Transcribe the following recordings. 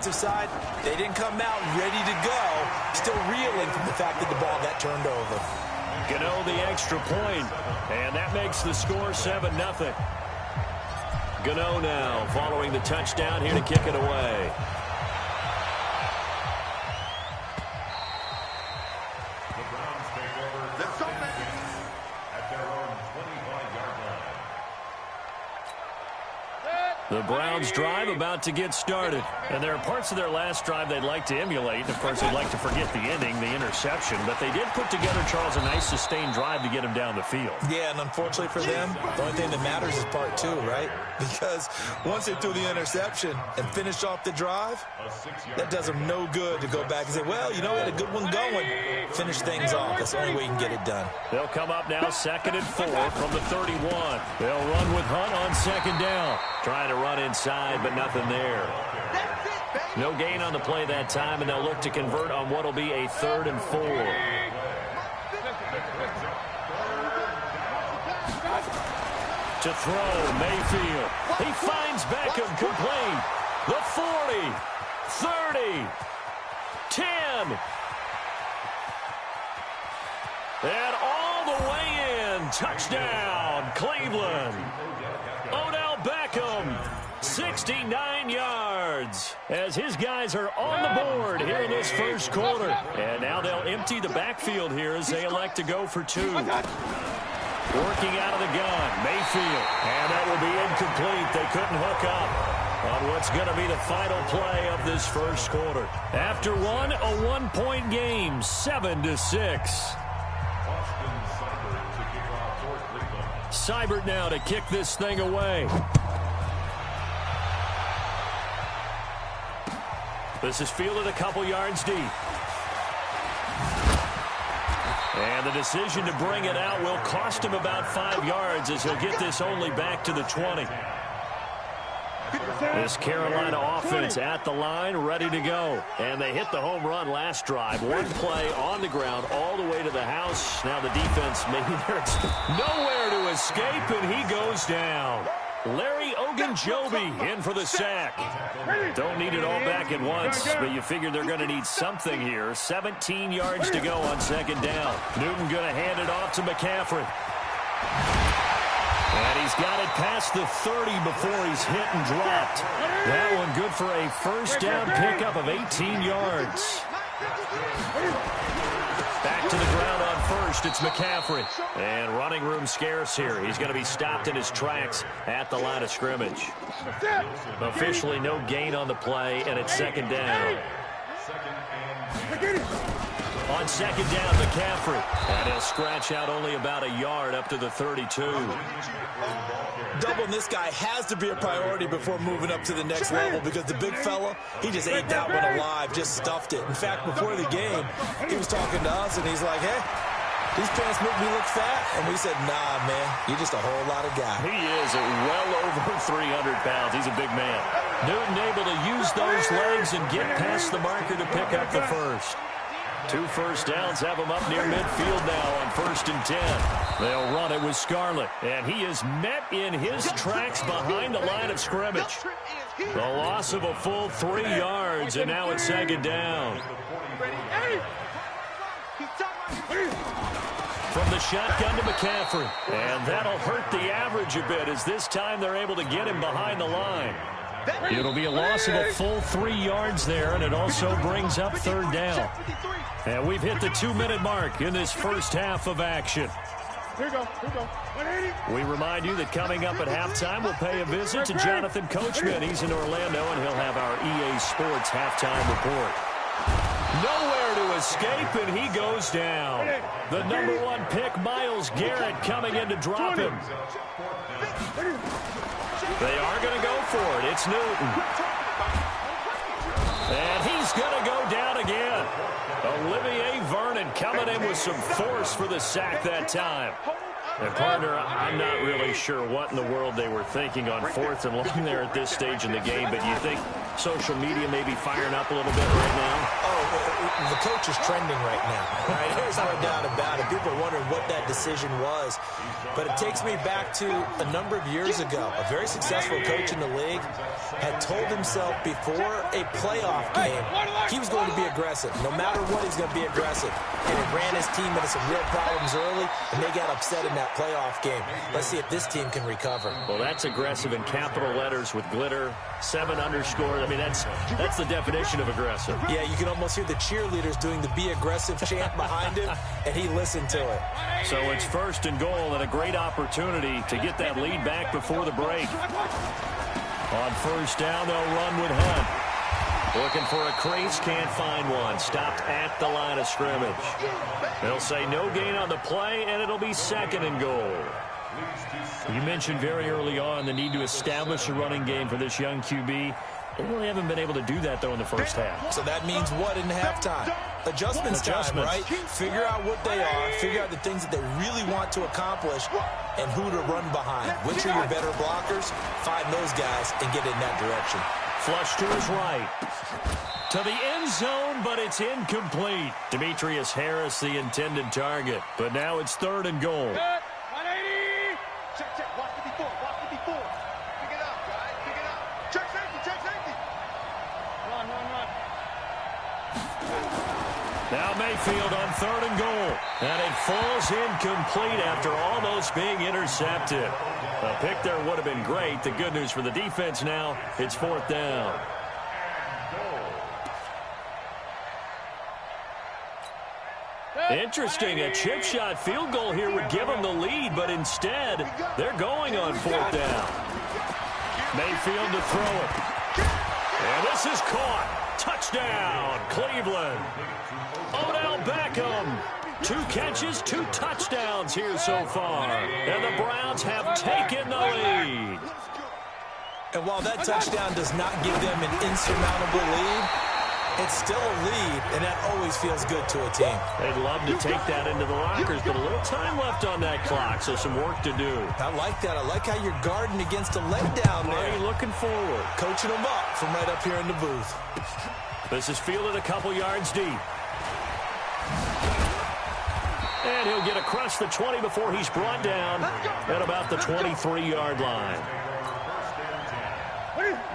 Side, they didn't come out ready to go, still reeling from the fact that the ball got turned over. Gano the extra point, and that makes the score 7-0. Gano now following the touchdown here to kick it away. The Browns take over at their own 25-yard line. The Browns drive about to get started. And there are parts of their last drive they'd like to emulate. Of course, they'd like to forget the ending, the interception. But they did put together, Charles, a nice sustained drive to get him down the field. Yeah, and unfortunately for them, the only thing that matters is part two, right? Because once they threw the interception and finished off the drive, that does them no good to go back and say, well, you know, we had a good one going. Finish things off. That's the only way you can get it done. They'll come up now 2nd and 4 from the 31. They'll run with Hunt on 2nd down. Trying to run inside, but nothing there. No gain on the play that time, and they'll look to convert on what will be a 3rd and 4. To throw, Mayfield. He finds Beckham complete. The 40, 30, 10. And all the way in. Touchdown, Cleveland. Odell Beckham, 69 yards, as his guys are on the board here in this first quarter. And now they'll empty the backfield here as they elect to go for 2. Working out of the gun, Mayfield. And that will be incomplete. They couldn't hook up on what's going to be the final play of this first quarter. After one, a 1-point game, 7-6. Seibert now to kick this thing away. This is fielded a couple yards deep. And the decision to bring it out will cost him about 5 yards as he'll get this only back to the 20. This Carolina offense at the line, ready to go. And they hit the home run last drive. One play on the ground all the way to the house. Now the defense, maybe there's nowhere to escape, and he goes down. Larry Ogunjobi in for the sack. Don't need it all back at once, but you figure they're going to need something here. 17 yards to go on 2nd down. Newton going to hand it off to McCaffrey. And he's got it past the 30 before he's hit and dropped. That one good for a first down pickup of 18 yards. Back to the ground on first. It's McCaffrey. And running room scarce here. He's going to be stopped in his tracks at the line of scrimmage. Officially no gain on the play, and it's 2nd down. On 2nd down, McCaffrey. And he'll scratch out only about a yard up to the 32. Doubling this guy has to be a priority before moving up to the next level, because the big fella, he just ate that one alive, just stuffed it. In fact, before the game, he was talking to us, and he's like, hey, these pants make me look fat. And we said, nah, man, you're just a whole lot of guy. He is well over 300 pounds. He's a big man. Newton able to use those legs and get past the marker to pick up the first. 2 first downs have him up near midfield now on 1st and 10. They'll run it with Scarlett, and he is met in his tracks behind the line of scrimmage. The loss of a full 3 yards, and now it's 2nd down. From the shotgun to McCaffrey, and that'll hurt the average a bit as this time they're able to get him behind the line. It'll be a loss of a full 3 yards there, and it also brings up 3rd down. And we've hit the 2-minute mark in this first half of action. Here we go. 180. We remind you that coming up at halftime, we'll pay a visit to Jonathan Coachman. He's in Orlando, and he'll have our EA Sports halftime report. Nowhere to escape, and he goes down. The number 1 pick, Myles Garrett, coming in to drop him. They are going to go for it. It's Newton. And he's going to go down again. Olivier Vernon coming in with some force for the sack that time. And, partner, I'm not really sure what in the world they were thinking on 4th and long there at this stage in the game, but you think social media may be firing up a little bit right now? Oh, the coach is trending right now. Right? There's no doubt about it. People are wondering what that decision was. But it takes me back to a number of years ago. A very successful coach in the league had told himself before a playoff game he was going to be aggressive. No matter what, he's going to be aggressive. And it ran his team into some real problems early, and they got upset in that playoff game. Let's see if this team can recover. Well, that's aggressive in capital letters with glitter, 7 underscores. I mean, that's the definition of aggressive. Yeah, you can almost hear the cheerleaders doing the be aggressive chant behind him, and he listened to it. So it's 1st and goal and a great opportunity to get that lead back before the break. On 1st down, they'll run with Hunt. Looking for a crease, can't find one. Stopped at the line of scrimmage. They'll say no gain on the play, and it'll be 2nd and goal. You mentioned very early on the need to establish a running game for this young QB. They really haven't been able to do that, though, in the first half. So that means what in halftime? Adjustments time, right? Figure out what they are, figure out the things that they really want to accomplish, and who to run behind. Which are your better blockers? Find those guys and get in that direction. Flush to his right. To the end zone, but it's incomplete. Demetrius Harris, the intended target. But now it's 3rd and goal. 180. Check. Watch the before. Pick it up, guys. Pick it up. Check safety. Run. Now Mayfield on 3rd and goal. And it falls incomplete after almost being intercepted. A pick there would have been great. The good news for the defense now, it's 4th down. Interesting, a chip shot field goal here would give them the lead, but instead, they're going on 4th down. Mayfield to throw it. And this is caught. Touchdown, Cleveland. Odell Beckham. 2 catches, 2 touchdowns here so far. And the Browns have taken the lead. And while that touchdown does not give them an insurmountable lead, it's still a lead, and that always feels good to a team. They'd love to take that into the lockers, but a little time left on that clock, so some work to do. I like that. I like how you're guarding against a letdown there. Already looking forward. Coaching them up from right up here in the booth. This is fielded a couple yards deep. And he'll get across the 20 before he's brought down at about the 23-yard line.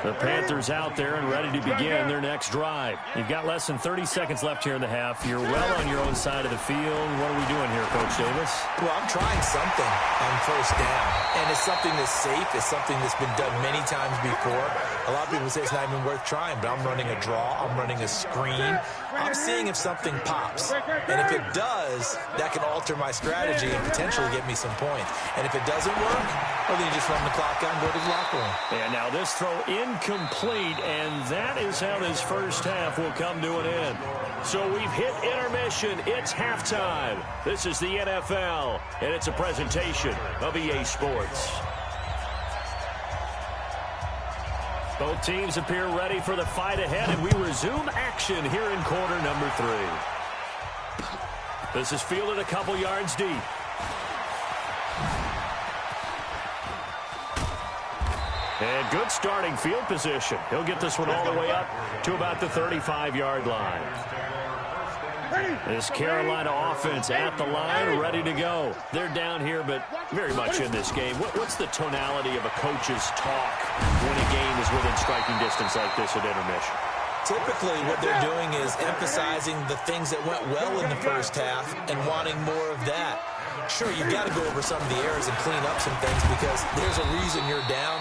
The Panthers out there and ready to begin their next drive. You've got less than 30 seconds left here in the half. You're well on your own side of the field. What are we doing here, Coach Davis? Well, I'm trying something on 1st down. And it's something that's safe. It's something that's been done many times before. A lot of people say it's not even worth trying, but I'm running a draw. I'm running a screen. I'm seeing if something pops. And if it does, that can alter my strategy and potentially get me some points. And if it doesn't work, well, then you just run the clock out and go to the locker room. And now this throw incomplete, and that is how this first half will come to an end. So we've hit intermission. It's halftime. This is the NFL, and it's a presentation of EA Sports. Both teams appear ready for the fight ahead, and we resume action here in quarter number 3. This is fielded a couple yards deep. And good starting field position. He'll get this one all the way up to about the 35-yard line. This Carolina offense at the line, ready to go. They're down here, but very much in this game. What's the tonality of a coach's talk when a game is within striking distance like this at intermission? Typically, what they're doing is emphasizing the things that went well in the first half and wanting more of that. Sure, you've got to go over some of the errors and clean up some things because there's a reason you're down.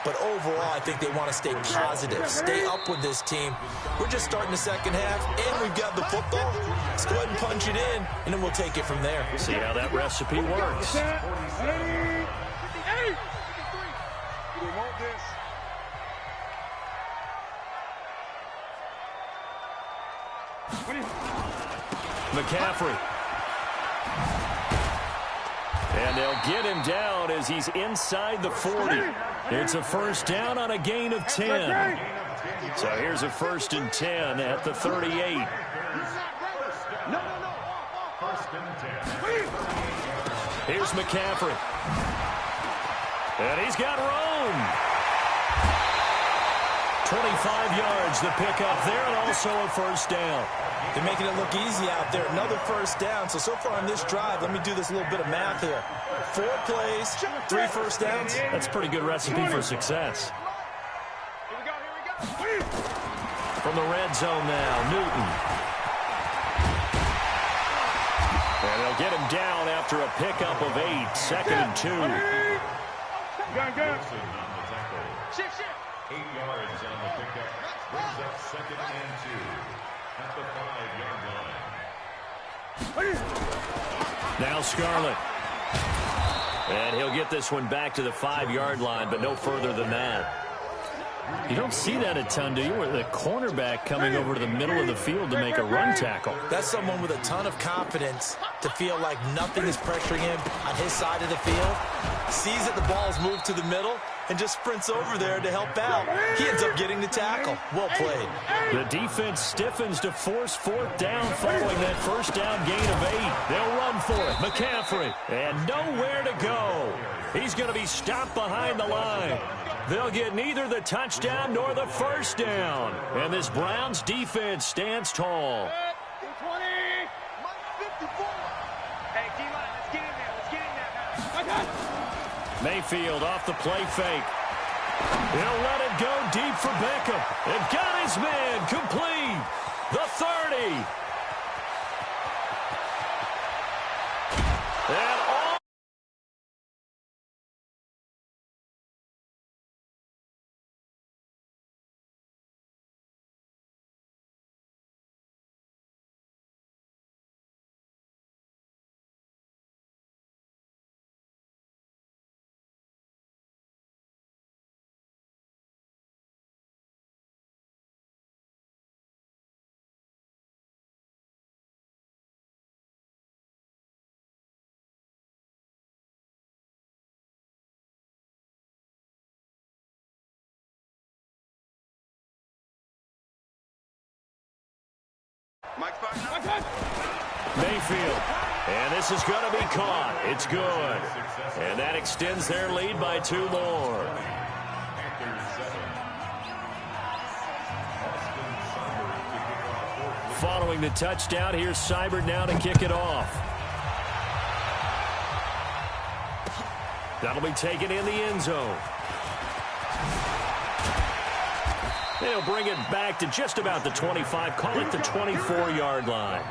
But overall, I think they want to stay positive, stay up with this team. We're just starting the second half, and we've got the football. Let's go ahead and punch it in, and then we'll take it from there. See how that recipe works. McCaffrey. And they'll get him down as he's inside the 40. It's a first down on a gain of 10. So here's a 1st and 10 at the 38. Here's McCaffrey. And he's got room. 25 yards to pick up there, and also a first down. They're making it look easy out there. Another first down. So far on this drive, let me do this little bit of math here. 4 plays, 3 first downs. That's a pretty good recipe for success. From the red zone now, Newton. And they'll get him down after a pickup of 8, 2nd and 2. Shift. 8 yards on the pickup. Brings up 2nd and 2 at the 5-yard line. Now Scarlett. And he'll get this one back to the 5-yard line, but no further than that. You don't see that a ton, do you? Where the cornerback coming over to the middle of the field to make a run tackle. That's someone with a ton of confidence to feel like nothing is pressuring him on his side of the field. Sees that the ball's moved to the middle and just sprints over there to help out. He ends up getting the tackle. Well played. The defense stiffens to force 4th down following that first down gain of 8. They'll run for it. McCaffrey. And nowhere to go. He's going to be stopped behind the line. They'll get neither the touchdown nor the first down. And this Browns defense stands tall. 20. 54. Hey, D-line, let's get in there. Let's get in there now. Mayfield off the play fake. He'll let it go deep for Beckham. And got his man complete. The 30. And all. Mayfield. And this is going to be caught. It's good. And that extends their lead by 2 more. Following the touchdown, here's Seibert now to kick it off. That'll be taken in the end zone. They'll bring it back to just about the 25, call it the 24-yard line.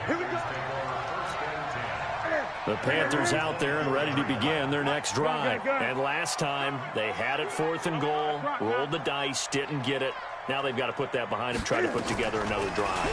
The Panthers out there and ready to begin their next drive. And last time, they had it 4th and goal, rolled the dice, didn't get it. Now they've got to put that behind them, try to put together another drive.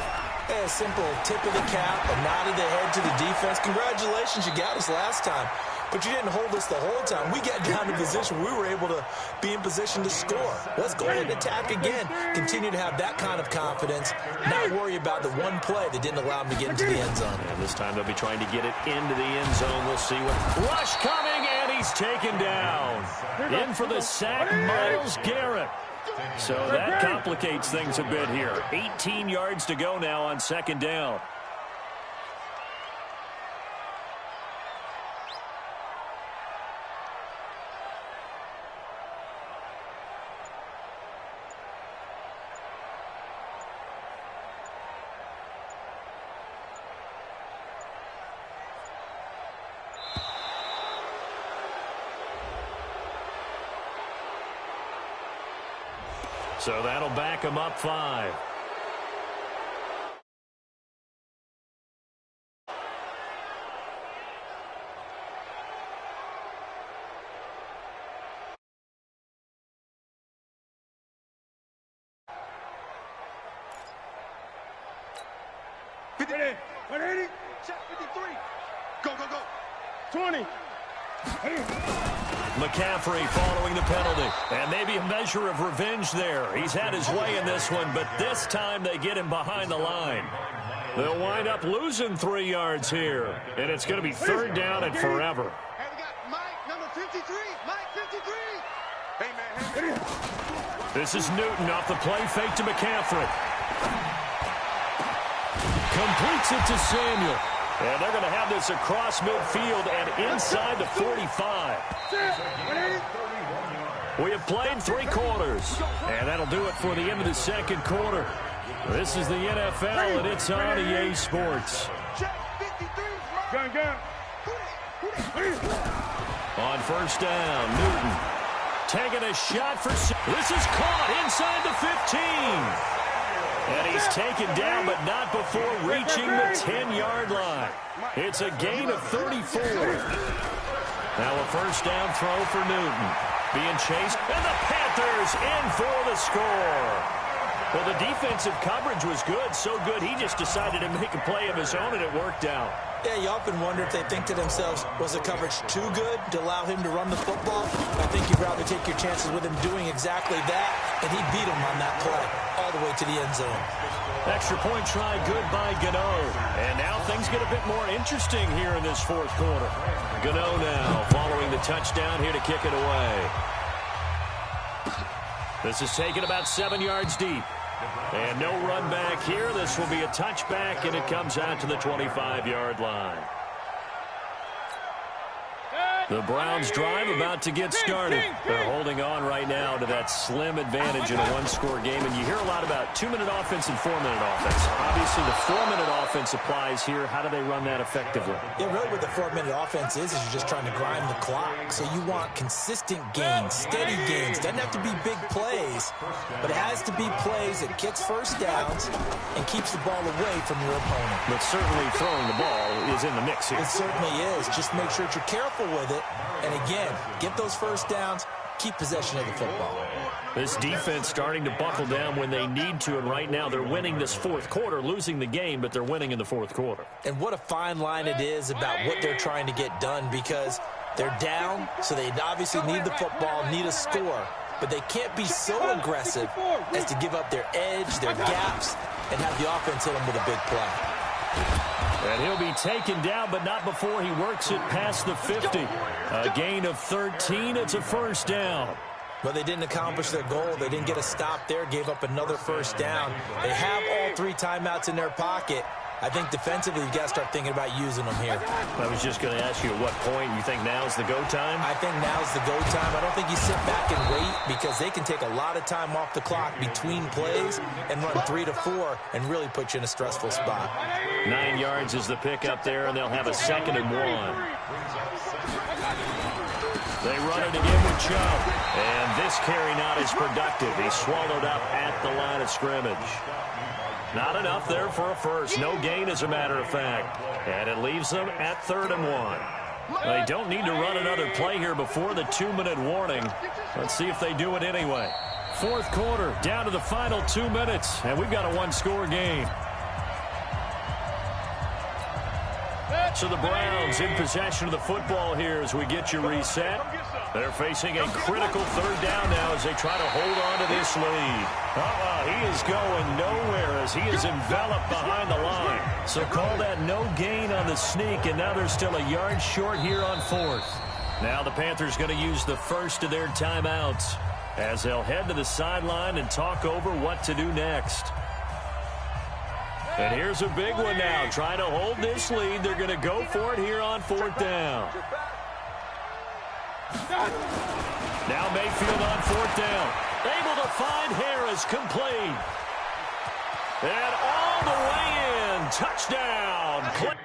A simple tip of the cap, a nod of the head to the defense. Congratulations, you got us last time. But you didn't hold us the whole time. We got down to position. We were able to be in position to score. Let's go ahead and attack again. Continue to have that kind of confidence. Not worry about the one play that didn't allow them to get into the end zone. And this time they'll be trying to get it into the end zone. We'll see what. Rush coming, and he's taken down. In for the sack, Myles Garrett. So that complicates things a bit here. 18 yards to go now on 2nd down. So that'll back him up 5. Check 53. Go, go, go. 20. McCaffrey following the penalty. And maybe a measure of revenge there. He's had his way in this one, but this time they get him behind the line. They'll wind up losing 3 yards here. And it's going to be 3rd down and forever. Hey, we got Mike, number 53. Mike, 53. Hey, man. This is Newton off the play fake to McCaffrey. Completes it to Samuel. And they're going to have this across midfield and inside the 45. We have played 3 quarters, and that'll do it for the end of the second quarter. This is the NFL, and it's on EA Sports. On first down, Newton taking a shot for... This is caught inside the 15. And he's taken down, but not before reaching the 10-yard line. It's a gain of 34. Now a first down throw for Newton. Being chased, and the Panthers in for the score. Well, the defensive coverage was good, so good he just decided to make a play of his own, and it worked out. Yeah, you often wonder if they think to themselves, was the coverage too good to allow him to run the football? I think you'd rather take your chances with him doing exactly that, and he beat him on that play all the way to the end zone. Extra point try good by Gano. And now things get a bit more interesting here in this fourth quarter. Gano now following the touchdown here to kick it away. This is taken about 7 yards deep. And no run back here. This will be a touchback, and it comes out to the 25-yard line. The Browns drive about to get started. They're holding on right now to that slim advantage in a one-score game. And you hear a lot about 2-minute offense and 4-minute offense. Obviously, the 4-minute offense applies here. How do they run that effectively? Yeah, really what the 4-minute offense is you're just trying to grind the clock. So you want consistent gains, steady gains. Doesn't have to be big plays, but it has to be plays that gets first downs and keeps the ball away from your opponent. But certainly throwing the ball is in the mix here. It certainly is. Just make sure that you're careful with it. And again, get those first downs, keep possession of the football. This defense starting to buckle down when they need to, and right now they're winning this fourth quarter, losing the game, but they're winning in the fourth quarter. And what a fine line it is about what they're trying to get done, because they're down, so they obviously need the football, need a score, but they can't be so aggressive as to give up their edge, their gaps, and have the offense hit them with a big play. And he'll be taken down, but not before he works it past the 50. A gain of 13. It's a first down. But they didn't accomplish their goal. They didn't get a stop there, gave up another first down. They have all 3 timeouts in their pocket. I think defensively, you've got to start thinking about using them here. I was just going to ask you at what point you think now's the go time? I think now's the go time. I don't think you sit back and wait, because they can take a lot of time off the clock between plays and run 3 to 4 and really put you in a stressful spot. 9 yards is the pickup there, and they'll have a 2nd and 1. They run it again with Chubb. And this carry not as productive. He's swallowed up at the line of scrimmage. Not enough there for a first. No gain, as a matter of fact. And it leaves them at 3rd and 1. They don't need to run another play here before the 2-minute warning. Let's see if they do it anyway. Fourth quarter, down to the final 2 minutes, and we've got a one-score game. So the Browns in possession of the football here as we get you reset. They're facing a critical 3rd down now as they try to hold on to this lead. He is going nowhere as he is enveloped behind the line. So call that no gain on the sneak, and now they're still a yard short here on 4th. Now the Panthers going to use the first of their timeouts as they'll head to the sideline and talk over what to do next. And here's a big one now. Trying to hold this lead. They're going to go for it here on 4th down. Now Mayfield on 4th down. Able to find Harris, complete. And all the way in. Touchdown.